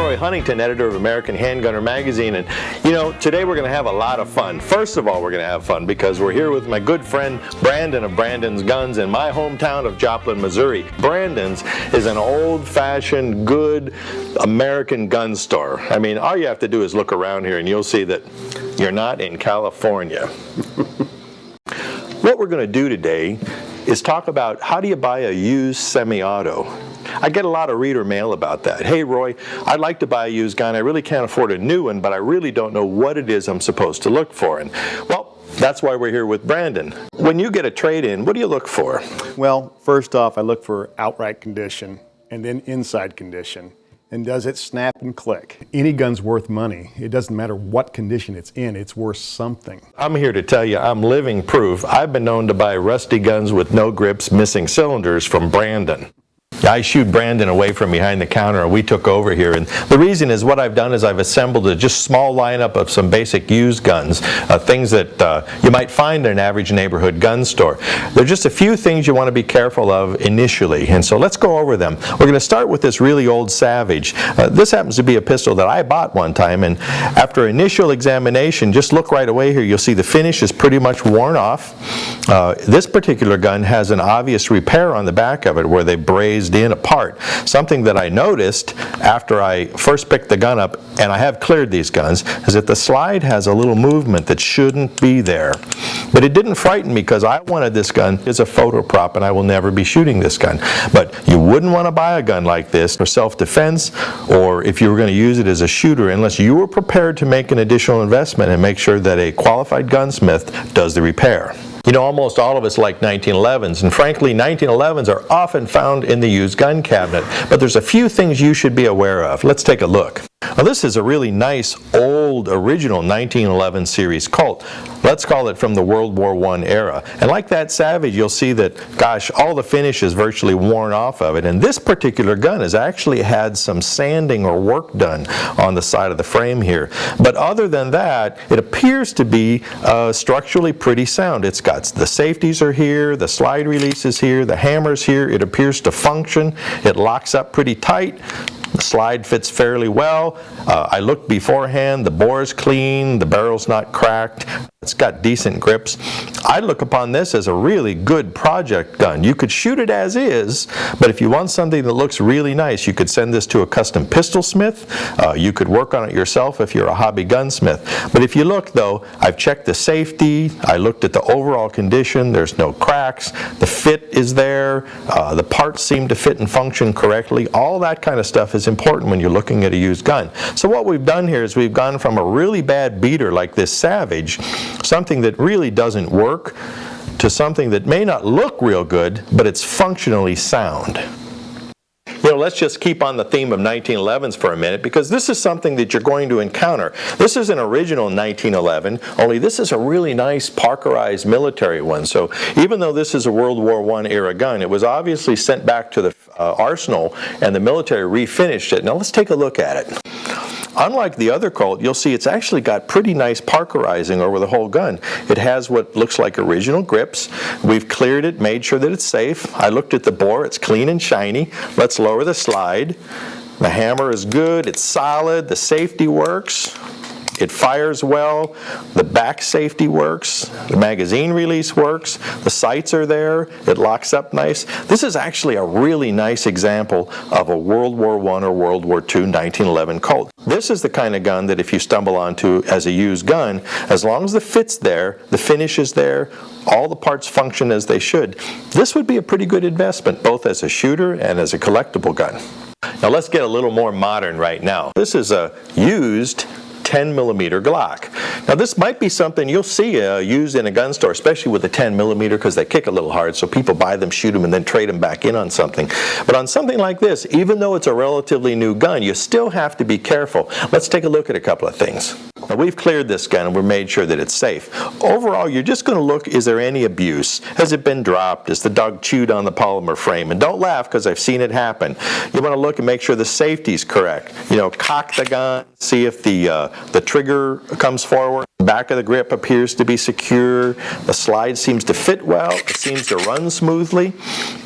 Roy Huntington, editor of American Handgunner magazine, and you know, today we're going to have a lot of fun. First of all, we're going to have fun because we're here with my good friend Brandon of Brandon's Guns in my hometown of Joplin, Missouri. Brandon's is an old-fashioned, good American gun store. I mean, all you have to do is look around here and you'll see that you're not in California. What we're going to do today is talk about how do you buy a used semi-auto. I get a lot of reader mail about that. Hey Roy, I'd like to buy a used gun. I really can't afford a new one, but I really don't know what it is I'm supposed to look for. And well, that's why we're here with Brandon. When you get a trade-in, what do you look for? Well, first off, I look for outright condition and then inside condition. And does it snap and click? Any gun's worth money. It doesn't matter what condition it's in, it's worth something. I'm here to tell you I'm living proof. I've been known to buy rusty guns with no grips, missing cylinders from Brandon. I shooed Brandon away from behind the counter and we took over here, and the reason is what I've done is I've assembled a just small lineup of some basic used guns, things that you might find in an average neighborhood gun store. There are just a few things you want to be careful of initially, and so let's go over them. We're going to start with this really old Savage. This happens to be a pistol that I bought one time, and after initial examination, just look right away here, you'll see the finish is pretty much worn off. This particular gun has an obvious repair on the back of it where they brazed in a part. Something that I noticed after I first picked the gun up, and I have cleared these guns, is that the slide has a little movement that shouldn't be there. But it didn't frighten me because I wanted this gun as a photo prop and I will never be shooting this gun. But you wouldn't want to buy a gun like this for self-defense or if you were going to use it as a shooter unless you were prepared to make an additional investment and make sure that a qualified gunsmith does the repair. You know, almost all of us like 1911s, and frankly 1911s are often found in the used gun cabinet, but there's a few things you should be aware of. Let's take a look. Now this is a really nice old original 1911 series Colt. Let's call it from the World War I era. And like that Savage, you'll see that, gosh, all the finish is virtually worn off of it. And this particular gun has actually had some sanding or work done on the side of the frame here. But other than that, it appears to be structurally pretty sound. It's got the safeties are here, the slide release is here, the hammer's here. It appears to function. It locks up pretty tight. The slide fits fairly well. I looked beforehand, the bore's clean, the barrel's not cracked, it's got decent grips. I look upon this as a really good project gun. You could shoot it as is, but if you want something that looks really nice, you could send this to a custom pistol smith. You could work on it yourself if you're a hobby gunsmith. But if you look though, I've checked the safety, I looked at the overall condition, there's no cracks, the fit is there, the parts seem to fit and function correctly. All that kind of stuff is important when you're looking at a used gun. So what we've done here is we've gone from a really bad beater like this Savage, something that really doesn't work, to something that may not look real good, but it's functionally sound. You know, let's just keep on the theme of 1911s for a minute because this is something that you're going to encounter. This is an original 1911, only this is a really nice Parkerized military one. So even though this is a World War I era gun, it was obviously sent back to the arsenal and the military refinished it. Now let's take a look at it. Unlike the other Colt, you'll see it's actually got pretty nice Parkerizing over the whole gun. It has what looks like original grips. We've cleared it, made sure that it's safe. I looked at the bore, it's clean and shiny. Let's lower the slide. The hammer is good, it's solid, the safety works. It fires well, the back safety works, the magazine release works, the sights are there, it locks up nice. This is actually a really nice example of a World War I or World War II 1911 Colt. This is the kind of gun that if you stumble onto as a used gun, as long as the fit's there, the finish is there, all the parts function as they should, this would be a pretty good investment both as a shooter and as a collectible gun. Now let's get a little more modern right now. This is a used 10mm Glock. Now this might be something you'll see used in a gun store, especially with the 10mm because they kick a little hard, so people buy them, shoot them, and then trade them back in on something. But on something like this, even though it's a relatively new gun, you still have to be careful. Let's take a look at a couple of things. Now we've cleared this gun and we've made sure that it's safe. Overall, you're just going to look, is there any abuse? Has it been dropped? Has the dog chewed on the polymer frame? And don't laugh because I've seen it happen. You want to look and make sure the safety's correct. You know, cock the gun, see if the trigger comes forward. Back of the grip appears to be secure. The slide seems to fit well. It seems to run smoothly.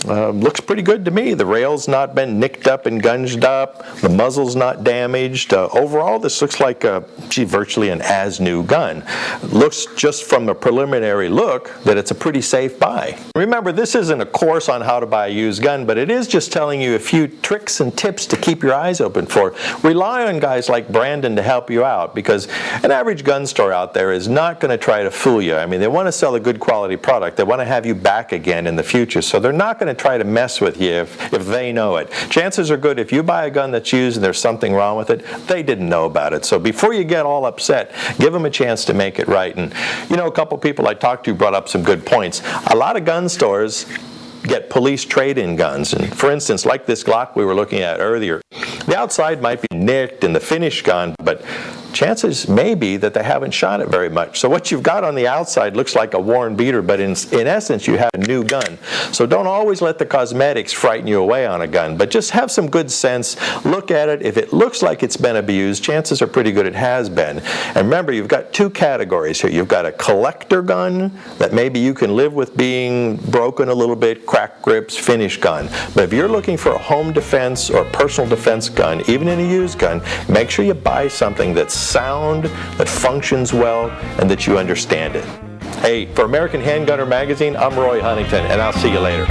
Looks pretty good to me. The rail's not been nicked up and gunged up. The muzzle's not damaged. Overall, this looks like virtually an as-new gun. Looks just from a preliminary look that it's a pretty safe buy. Remember, this isn't a course on how to buy a used gun, but it is just telling you a few tricks and tips to keep your eyes open for. Rely on guys like Brandon to help you out, because an average gun store out there is not going to try to fool you. I mean, they want to sell a good quality product. They want to have you back again in the future, so they're not going to try to mess with you if they know it. Chances are good if you buy a gun that's used and there's something wrong with it, they didn't know about it. So before you get all upset, give them a chance to make it right. And you know, a couple people I talked to brought up some good points. A lot of gun stores get police trade-in guns. And for instance, like this Glock we were looking at earlier, the outside might be nicked and the finish gone, but chances may be that they haven't shot it very much. So what you've got on the outside looks like a worn beater, but in essence you have a new gun. So don't always let the cosmetics frighten you away on a gun, but just have some good sense. Look at it. If it looks like it's been abused, chances are pretty good it has been. And remember, you've got two categories here. You've got a collector gun that maybe you can live with being broken a little bit, cracked grips, finish gun. But if you're looking for a home defense or personal defense gun, even in a used gun, make sure you buy something that's sound, that functions well, and that you understand it. Hey, for American Handgunner Magazine, I'm Roy Huntington, and I'll see you later.